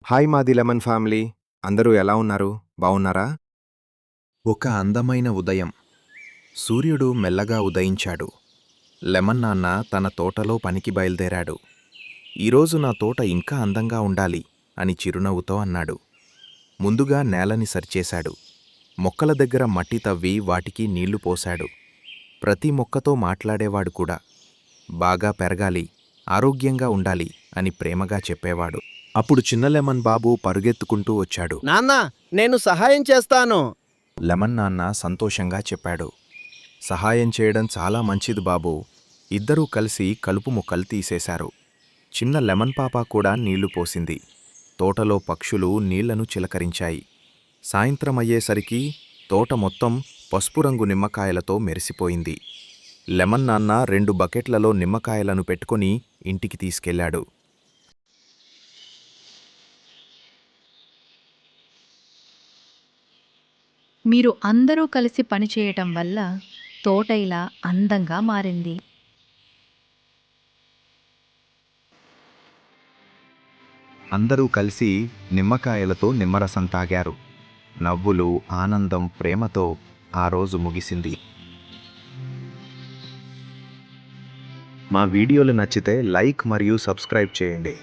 Hi మాది lemon family. అందరూ ఎలా ఉన్నారు? బావున్నారా? ఒక అందమైన ఉదయం. సూర్యుడు మెల్లగా ఉదయించాడు. లెమన్ నాన్న తన తోటలో పనికి బయలుదేరాడు. ఈరోజు నా తోట ఇంకా అందంగా ఉండాలి అని చిరునవ్వుతో అన్నాడు. ముందుగా నేలని సరిచేశాడు. మొక్కల దగ్గర మట్టి తవ్వి వాటికి నీళ్లు పోశాడు. ప్రతి మొక్కతో మాట్లాడేవాడు కూడా. బాగా పెరగాలి, ఆరోగ్యంగా ఉండాలి అని ప్రేమగా చెప్పేవాడు. అప్పుడు చిన్న లెమన్ బాబు పరుగెత్తుకుంటూ వచ్చాడు. నాన్నా, నేను సహాయం చేస్తాను. లెమన్ నాన్న సంతోషంగా చెప్పాడు. సహాయం చేయడం చాలా మంచిది బాబూ. ఇద్దరూ కలిసి కలుపు మొక్కలు తీసేశారు. చిన్న లెమన్ పాప కూడా నీళ్లు పోసింది. తోటలో పక్షులు నీళ్లను చిలకరించాయి. సాయంత్రమయ్యేసరికి తోట మొత్తం పసుపు రంగు నిమ్మకాయలతో మెరిసిపోయింది. లెమన్ నాన్న 2 బకెట్లలో నిమ్మకాయలను పెట్టుకుని ఇంటికి తీసుకెళ్లాడు. మీరు అందరూ కలిసి పనిచేయటం వల్ల తోట ఇలా అందంగా మారింది. అందరూ కలిసి నిమ్మకాయలతో నిమ్మరసం తాగారు. నవ్వులు, ఆనందం, ప్రేమతో ఆ రోజు ముగిసింది. మా వీడియోలు నచ్చితే లైక్ మరియు సబ్స్క్రైబ్ చేయండి.